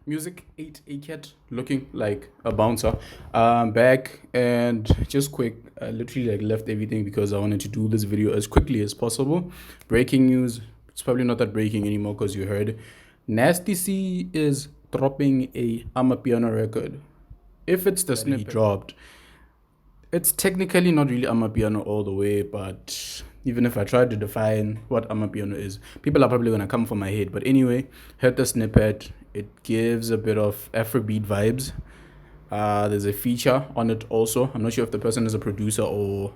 Music 8 a cat looking like a bouncer. Back and just quick. I literally like left everything because I wanted to do this video as quickly as possible. Breaking news. It's probably not that breaking anymore because you heard. Nasty C is dropping a Amapiano record. If it's the snippet he dropped, it's technically not really Amapiano all the way, but even if I try to define what Amapiano is, people are probably gonna come for my head. But anyway, heard the snippet. It gives a bit of Afrobeat vibes. There's a feature on it also. I'm not sure if the person is a producer or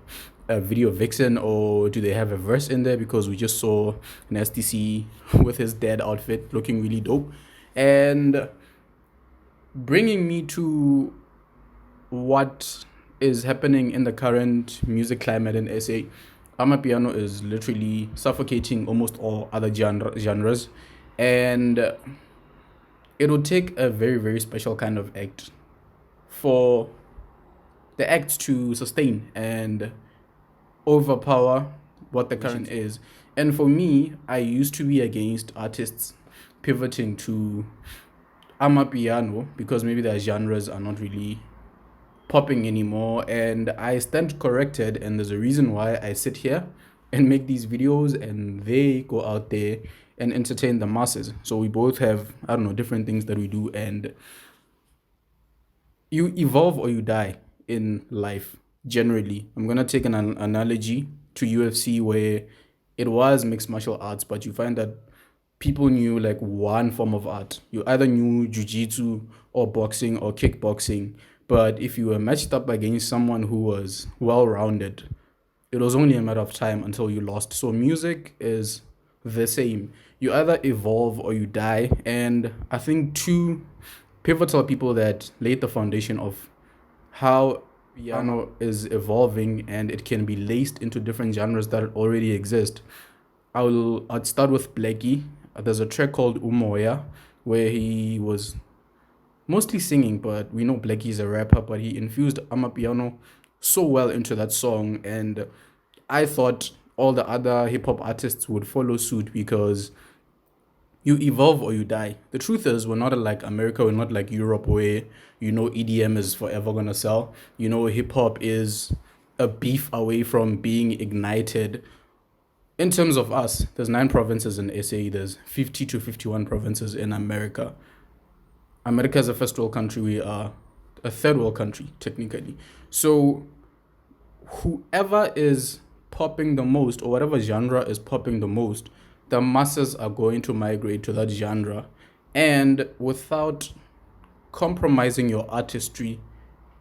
a video vixen, or do they have a verse in there, because we just saw Nasty C with his dad outfit looking really dope. And bringing me to what is happening in the current music climate in SA, Amapiano is literally suffocating almost all other genres. And it would take a very, very special kind of act for the act to sustain and overpower what the current is. And for me, I used to be against artists pivoting to Amapiano because maybe their genres are not really popping anymore, and I stand corrected, and there's a reason why I sit here and make these videos and they go out there and entertain the masses. So we both have, I don't know, different things that we do, and you evolve or you die in life generally. I'm gonna take an analogy to UFC, where it was mixed martial arts, but you find that people knew like one form of art. You either knew jiu-jitsu or boxing or kickboxing, but if you were matched up against someone who was well-rounded, it was only a matter of time until you lost. So music is the same. You either evolve or you die. And I think two pivotal people that laid the foundation of how piano is evolving and it can be laced into different genres that already exist. I'd start with Blackie. There's a track called Umoya where he was mostly singing, but we know Blackie's a rapper, but he infused Amapiano so well into that song, and I thought all the other hip-hop artists would follow suit, because you evolve or you die. The truth is, we're not like America, we're not like Europe, where EDM is forever gonna sell. Hip-hop is a beef away from being ignited. In terms of us, there's 9 provinces in SA, there's 50 to 51 provinces in America. America is a first world country, we are a third world country, technically. So whoever is popping the most, or whatever genre is popping the most, the masses are going to migrate to that genre. And without compromising your artistry,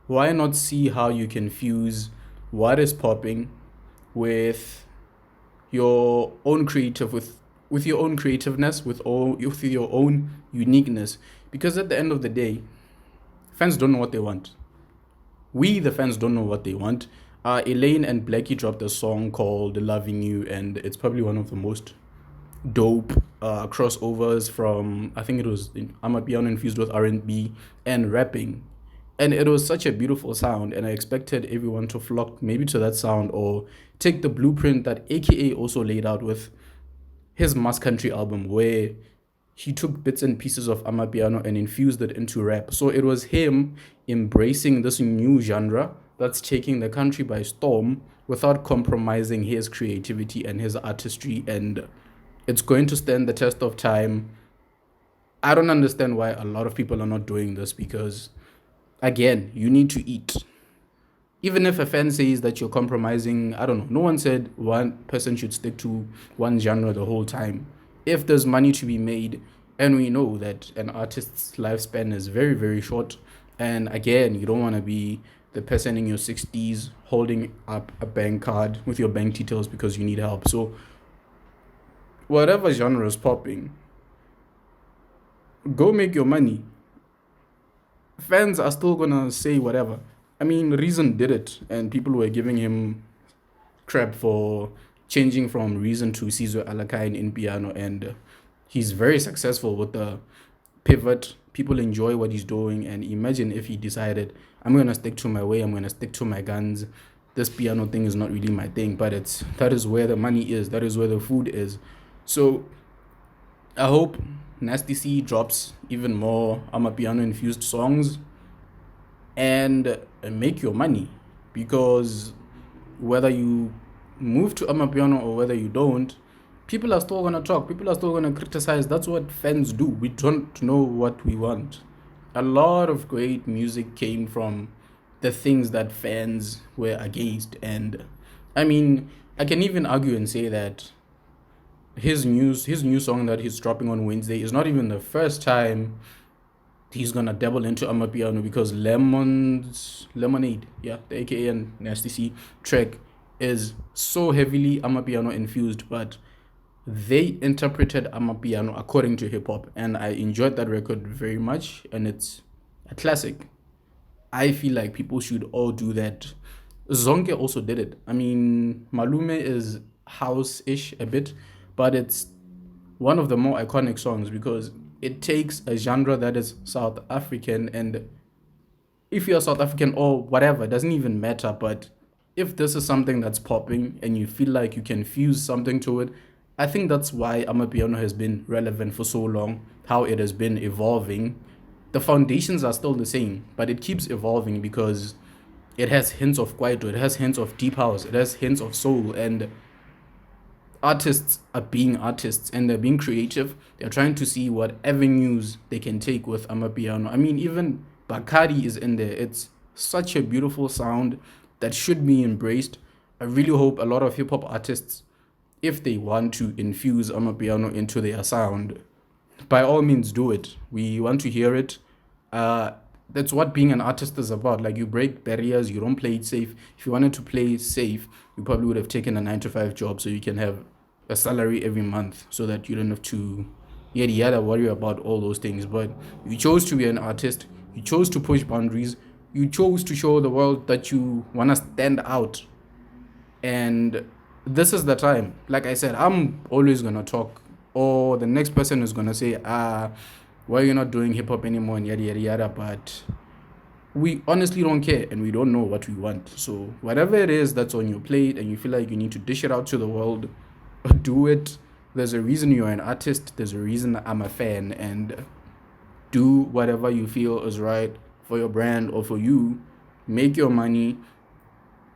why not see how you can fuse what is popping with your own with your own creativeness, with your own uniqueness? Because at the end of the day, fans don't know what they want. We, the fans, don't know what they want. Elaine and Blackie dropped a song called Loving You, and it's probably one of the most dope crossovers from, I think it was Amapiano infused with R&B and rapping. And it was such a beautiful sound, and I expected everyone to flock maybe to that sound, or take the blueprint that AKA also laid out with his Mass Country album, where he took bits and pieces of Amapiano and infused it into rap. So it was him embracing this new genre that's taking the country by storm without compromising his creativity and his artistry, and it's going to stand the test of time. I don't understand why a lot of people are not doing this, because again, you need to eat. Even if a fan says that you're compromising, I don't know. No one said one person should stick to one genre the whole time. If there's money to be made, and we know that an artist's lifespan is very, very short, and again, you don't want to be the person in your 60s holding up a bank card with your bank details because you need help. So whatever genre is popping, go make your money. Fans are still gonna say whatever. I mean, Reason did it, and people were giving him crap for changing from Reason to Sizwe Alakai in piano, and he's very successful with the pivot. People enjoy what he's doing, and imagine if he decided, I'm gonna stick to my way, I'm gonna stick to my guns. This piano thing is not really my thing, but that is where the money is, that is where the food is. So I hope Nasty C drops even more Amapiano infused songs and make your money, because whether you move to Amapiano or whether you don't, people are still gonna talk, people are still gonna criticize. That's what fans do. We don't know what we want. A lot of great music came from the things that fans were against. And I mean, I can even argue and say that his new song that he's dropping on Wednesday is not even the first time he's gonna dabble into Amapiano, because Lemonade, yeah, the AKA and Nasty C track is so heavily Amapiano infused, but they interpreted Amapiano according to hip hop, and I enjoyed that record very much, and it's a classic. I feel like people should all do that. Zonke also did it. I mean, Malume is house-ish a bit, but it's one of the more iconic songs because it takes a genre that is South African, and if you're South African or whatever, it doesn't even matter. But if this is something that's popping and you feel like you can fuse something to it, I think that's why Amapiano has been relevant for so long, how it has been evolving. The foundations are still the same, but it keeps evolving because it has hints of kwaito, it has hints of deep house, it has hints of soul, and artists are being artists and they're being creative. They're trying to see what avenues they can take with Amapiano. I mean, even Bakari is in there. It's such a beautiful sound that should be embraced. I really hope a lot of hip hop artists, if they want to infuse Amapiano into their sound, by all means do it. We want to hear it. Uh, that's what being an artist is about. Like, you break barriers, you don't play it safe. If you wanted to play safe, you probably would have taken a 9 to 5 job so you can have a salary every month, so that you don't have to yada yada worry about all those things. But you chose to be an artist, you chose to push boundaries, you chose to show the world that you want to stand out. And this is the time. Like I said, I'm always gonna talk, or the next person is gonna say, why are you not doing hip hop anymore, and yada yada yada. But we honestly don't care, and we don't know what we want. So whatever it is that's on your plate and you feel like you need to dish it out to the world, do it. There's a reason you're an artist, there's a reason I'm a fan, and do whatever you feel is right for your brand or for you. Make your money.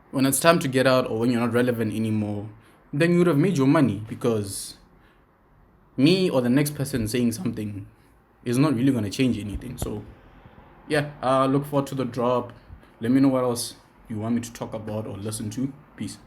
When it's time to get out, or when you're not relevant anymore, then you would have made your money, because me or the next person saying something is not really going to change anything. So yeah, look forward to the drop. Let me know what else you want me to talk about or listen to. Peace.